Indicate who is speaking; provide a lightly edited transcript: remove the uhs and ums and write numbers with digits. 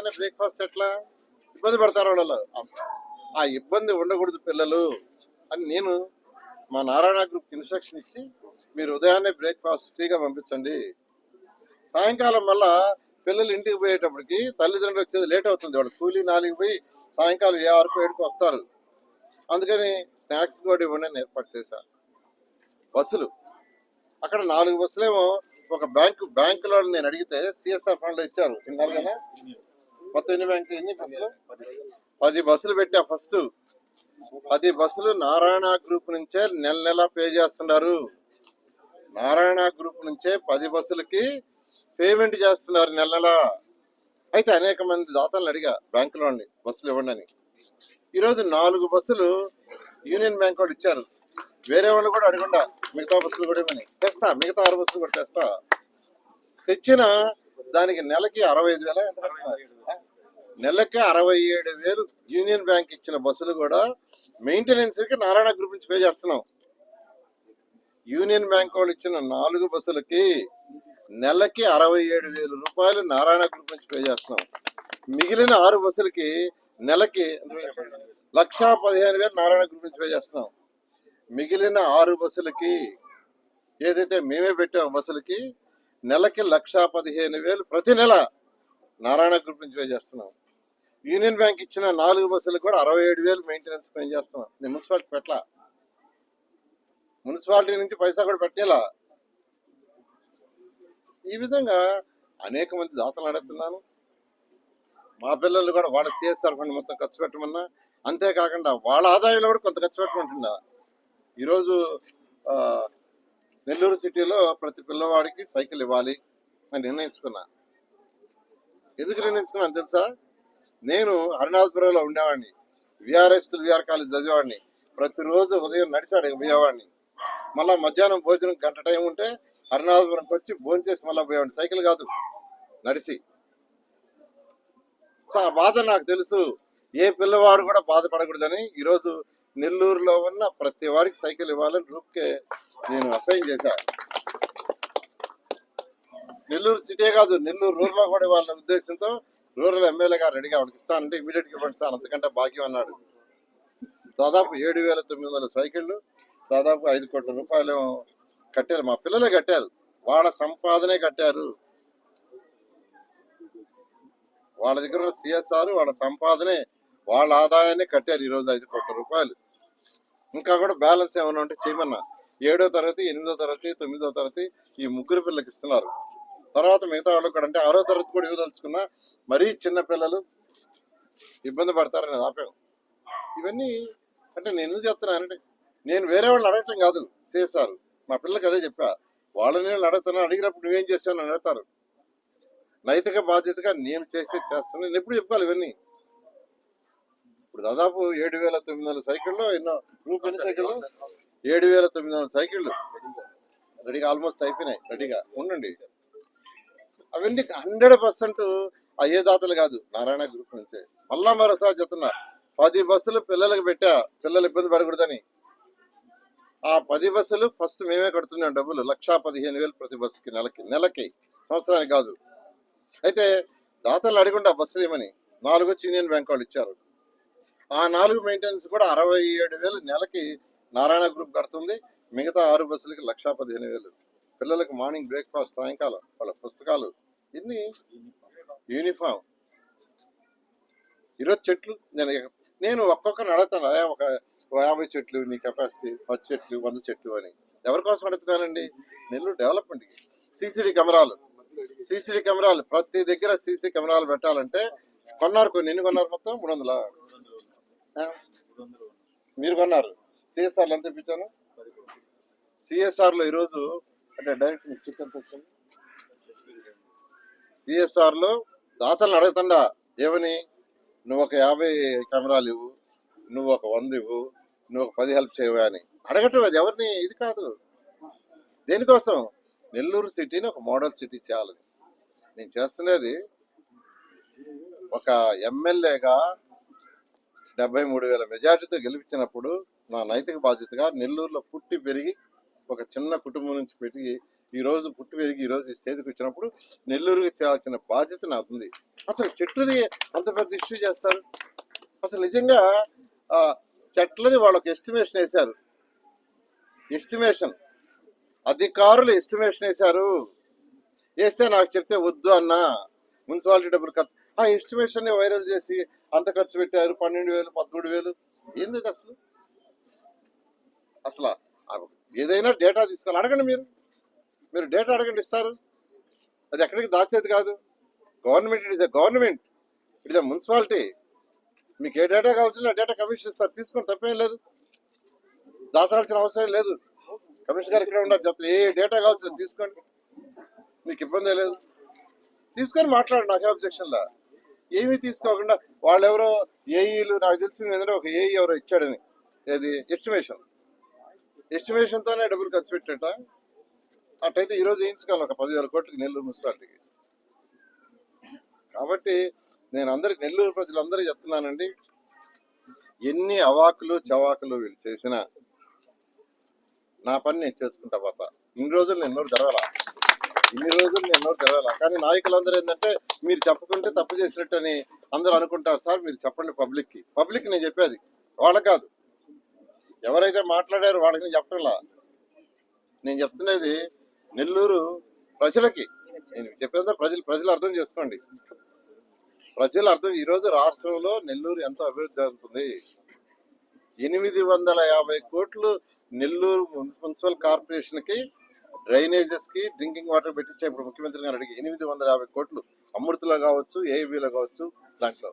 Speaker 1: ఉదయాన్నే బ్రేక్ఫాస్ట్ ఎట్లా ఇబ్బంది పడతారు వాళ్ళు. ఆ ఇబ్బంది ఉండకూడదు పిల్లలు అని నేను మా నారాయణ గ్రూప్ ఇన్స్ట్రక్షన్ ఇచ్చి మీరు ఉదయాన్నే బ్రేక్ఫాస్ట్ ఫ్రీగా పంపించండి. సాయంకాలం వల్ల పిల్లలు ఇంటికి పోయేటప్పటికి తల్లిదండ్రులు వచ్చేది లేట్ అవుతుంది. వాళ్ళు కూలీ 4కి పోయి సాయంకాలం 6-7కి వస్తారు. అందుకని స్నాక్స్ కూడా ఇవ్వండి అని ఏర్పాటు చేశారు. బస్సులు అక్కడ 4 బస్సులేమో ఒక బ్యాంకులో నేను అడిగితే సిఎస్ఆర్ ఫండ్ లో ఇచ్చారు. ఇన్నాళ్ళుగానే మొత్తం ఎన్ని బస్సులు 10 బస్సులు పెట్టా. ఫస్ట్ 10 బస్సులు నారాయణ గ్రూప్ నుంచే నెల పే చేస్తున్నారు. నారాయణ గ్రూప్ నుంచే 10 బస్సులకి పేమెంట్ చేస్తున్నారు నెల. అయితే అనేక మంది దాతలను అడిగా బ్యాంకులో బస్సులు ఇవ్వండి అని. ఈరోజు 4 బస్సులు యూనియన్ బ్యాంక్ వాళ్ళు ఇచ్చారు. వేరే వాళ్ళు కూడా అడగకుండా మిగతా బస్సులు కూడా ఇవ్వని తెస్తా, మిగతా 6 బస్సులు కూడా తెస్తా. తెచ్చిన దానికి నెలకి 65,000 నెలకి 67,000 యూనియన్ బ్యాంక్ ఇచ్చిన బస్సులు కూడా మెయింటెనెన్స్ కి నారాయణ గ్రూప్ నుంచి పే చేస్తున్నాం. యూనియన్ బ్యాంక్ వాళ్ళు ఇచ్చిన 4 బస్సులకి నెలకి 67,000 రూపాయలు నారాయణ గ్రూప్ నుంచి పే చేస్తున్నాం. మిగిలిన 6 బస్సులకి నెలకి 1,15,000 నారాయణ గ్రూప్ నుంచి పే చేస్తున్నాం. మిగిలిన 6 బస్సులకి ఏదైతే మేమే పెట్టాం బస్సులకి నెలకి 1,15,000 ప్రతి నెల నారాయణ గ్రూప్ నుంచి పే చేస్తున్నాం. యూనియన్ బ్యాంక్ ఇచ్చిన 4 బస్సులకు కూడా 67,000 మెయింటెనెన్స్ పే చేస్తున్నాం. నేను మున్సిపాలిటీ పెట్టలా, మున్సిపాలిటీ నుంచి పైసా కూడా పెట్టేలా. ఈ విధంగా అనేక మంది దాతలు అడుగుతున్నాను. మా పిల్లలు కూడా వాళ్ళ సిఎస్ఆర్ ఫండ్ మొత్తం ఖర్చు పెట్టమన్నా, అంతేకాకుండా వాళ్ళ ఆదాయంలో కూడా కొంత ఖర్చు పెట్టమంటున్నా. ఈరోజు నెల్లూరు సిటీలో ప్రతి పిల్లవాడికి సైకిల్ ఇవ్వాలి అని నిర్ణయించుకున్నా. ఎందుకు నిర్ణయించుకున్నాను తెలుసా? నేను హరినాథపురంలో ఉండేవాడిని, విఆర్ కాలేజ్ చదివేవాడిని. ప్రతిరోజు ఉదయం నడిచాడు పోయేవాడిని. మళ్ళా మధ్యాహ్నం భోజనం గంట టైం ఉంటే హరినాథపురంకి వచ్చి భోజనం చేసి మళ్ళీ పోయేవాడిని. సైకిల్ కాదు, నడిచి. ఆ బాధ నాకు తెలుసు. ఏ పిల్లవాడు కూడా బాధపడకూడదని ఈరోజు నెల్లూరులో ఉన్న ప్రతి వాడికి సైకిల్ ఇవ్వాలని గ్రూప్కే నేను అసైన్ చేశా. నెల్లూరు సిటీ కాదు, నెల్లూరు రూరల్ కూడా ఇవ్వాలనే ఉద్దేశంతో రూరల్ ఎమ్మెల్యే గారు రెడీగా వాడికి ఇస్తానంటే ఇమీడియట్ గా ఇవ్వండి సార్, అంతకంటే భాగ్యం అన్నాడు. దాదాపు 7,900 సైకిళ్ళు, దాదాపు 5 కోట్ల రూపాయలు కట్టారు. మా పిల్లలే కట్టారు, వాళ్ళ సంపాదనే కట్టారు. వాళ్ళ దగ్గర ఉన్న సిఎస్ఆర్ వాళ్ళ సంపాదనే, వాళ్ళ ఆదాయాన్ని కట్టారు ఈరోజు 5 కోట్ల రూపాయలు. ఇంకా కూడా బ్యాలెన్స్ ఏమైనా ఉంటే చేయమన్నా. 7వ తరగతి, 8వ తరగతి, 9వ తరగతి ఈ 3 పిల్లలకి ఇస్తున్నారు. తర్వాత మిగతా వాళ్ళకి కూడా అంటే 6వ తరగతి కూడా ఇవ్వదలుచుకున్నా. మరీ చిన్న పిల్లలు ఇబ్బంది పడతారని ఆపాం. ఇవన్నీ అంటే నేను ఎందుకు చెప్తున్నానంటే, నేను వేరే వాళ్ళని అడగటం కాదు. సిఎస్ఆర్ మా పిల్లలకి అదే చెప్పా. వాళ్ళని అడుగుతున్నా, అడిగినప్పుడు నువ్వేం చేస్తావు అని అడుగుతారు. నైతిక బాధ్యతగా నేను చేస్తున్నా. నేను ఎప్పుడు చెప్పుకోవాలి ఇవన్నీ. ఇప్పుడు దాదాపు 7,900 సైకిళ్ళు, ఎన్నో గ్రూప్ ఎన్ని సైకిళ్ళు? 7,900 సైకిళ్ళు రెడీగా ఆల్మోస్ట్ అయిపోయినాయి. రెడీగా ఉండండి. అవన్నీ 100% అయ్యే దాతలు కాదు, నారాయణ గ్రూప్ నుంచే. మళ్ళా మరోసారి చెప్తున్నా, 10 బస్సులు పిల్లలకు పెట్టా, పిల్లలు ఇబ్బంది పడకూడదని. ఆ 10 బస్సులు ఫస్ట్ మేమే కడుతున్నాం డబ్బులు. 1,15,000 ప్రతి బస్సుకి నెలకి, సంవత్సరానికి కాదు. అయితే దాతలు అడగకుండా బస్సులు ఏమని 4 వచ్చి యూనియన్ బ్యాంక్ వాళ్ళు ఇచ్చారు. ఆ 4 మెయింటెనెన్స్ కూడా 67,000 నెలకి నారాయణ గ్రూప్ కడుతుంది. మిగతా 6 బస్సులకి 1,15,000. పిల్లలకు మార్నింగ్ బ్రేక్ఫాస్ట్, సాయంకాలం వాళ్ళ పుస్తకాలు, ఇన్ని యూనిఫామ్. ఈరోజు చెట్లు నేను ఒక్కొక్కరిని అడుగుతాను, ఒక 50 చెట్లు నీ కెపాసిటీ, 10 చెట్లు, 100 చెట్లు అని. ఎవరి కోసం అడుగుతున్నానండి? నెల్లూరు డెవలప్మెంట్కి. సీసీడీ కెమెరాలు ప్రతి దగ్గర సీసీ కెమెరాలు పెట్టాలంటే కొన్నారు. కొన్ని ఎన్ని కొన్నారు? మొత్తం 300. మీరు కొన్నారు. సిఎస్ఆర్లో ఎంత ఇప్పించాను? సిఎస్ఆర్లో ఈరోజు అంటే డైరెక్ట్ సిఎస్ఆర్లో దాతలను అడుగుతుండా ఏమని, నువ్వు ఒక 50 కెమెరాలు ఇవ్వు, నువ్వు ఒక 100 ఇవ్వు, నువ్వు ఒక 10 హెల్ప్ చేయవా అని అడగటం. అది ఎవరిని ఇది కాదు. దేనికోసం? నెల్లూరు సిటీని ఒక మోడల్ సిటీ చేయాలని నేను చేస్తున్నది. ఒక ఎమ్మెల్యేగా 73,000 మెజార్టీతో గెలిపించినప్పుడు నా నైతిక బాధ్యతగా నెల్లూరులో పుట్టి పెరిగి ఒక చిన్న కుటుంబం నుంచి పెట్టి ఈ రోజు పుట్టి పెరిగి ఈ రోజు ఈ స్టేజ్కి వచ్చినప్పుడు నెల్లూరుకి చేయాల్సిన బాధ్యత నాకు ఉంది. అసలు చెట్లని అంత పెద్ద ఇష్యూ చేస్తారు. అసలు నిజంగా ఆ చెట్లని వాళ్ళకి ఎస్టిమేషన్ వేశారు. ఎస్టిమేషన్ అధికారులు ఎస్టిమేషన్ వేశారు. వేస్తే నాకు చెప్తే వద్దు అన్నా, మున్సిపాలిటీ డబ్బులు ఖర్చు, ఆ ఎస్టిమేషన్ వైరల్ చేసి అంత ఖర్చు పెట్టారు, 12,000 13,000. ఏంది ఇది అసలు? అసలు ఏదైనా డేటా తీసుకోవాలి. అడగండి, మీరు డేటా అడగండి, ఇస్తారు. అది ఎక్కడికి దాచేది కాదు. Government, it is a government, it is a municipality. మీకు ఏ డేటా కావాల్సిన డేటా కమిషన్ ఇస్తారు, తీసుకోండి, తప్పేం లేదు. దాచాల్సిన అవసరం లేదు. కమిషన్ గారు ఇక్కడ ఉన్నారు, చెప్తారు ఏ డేటా కావాల్సిన తీసుకోండి, మీకు ఇబ్బంది లేదు. తీసుకొని మాట్లాడు, నాకే అబ్జెక్షన్లా. ఏమీ తీసుకోకుండా వాళ్ళెవరో ఏఈలు, నాకు తెలిసింది ఏంటంటే ఒక ఏఈ ఎవరో ఇచ్చాడని, ఏది ఎస్టిమేషన్తోనే డబ్బులు ఖర్చు పెట్టేట. అట్టయితే ఈరోజు వేయించుకోవాలి ఒక 10,000 కోట్లకి నెల్లూరు మున్సిపాలిటీకి. కాబట్టి నేను అందరికి, నెల్లూరు ప్రజలందరికీ చెప్తున్నానండి, ఎన్ని అవాకులు చవాకులు వీళ్ళు చేసినా నా పని నేను చేసుకుంటా పోతా. ఇన్ని రోజులు నేను నోరు తెరవాలా. కానీ నాయకులందరూ ఏంటంటే మీరు చెప్పుకుంటే తప్పు చేసినట్టు అని అందరూ అనుకుంటారు. సార్ మీరు చెప్పండి పబ్లిక్ నేను చెప్పేది వాళ్ళకి కాదు. ఎవరైతే మాట్లాడారో వాళ్ళకి నేను చెప్పడంలా. నేను చెప్తున్నది నెల్లూరు ప్రజలకి. నేను చెప్పేది ప్రజలు అర్థం చేసుకోండి. ఈరోజు రాష్ట్రంలో నెల్లూరు ఎంతో అభివృద్ధి అవుతుంది. 850 కోట్లు నెల్లూరు మున్సిపల్ కార్పొరేషన్ కి, డ్రైనేజెస్ కి, డ్రింకింగ్ వాటర్ పెట్టించే ఇప్పుడు ముఖ్యమంత్రి గారు అడిగి 850 కోట్లు అమృతలో కావచ్చు, ఏఐబీలో కావచ్చు, దాంట్లో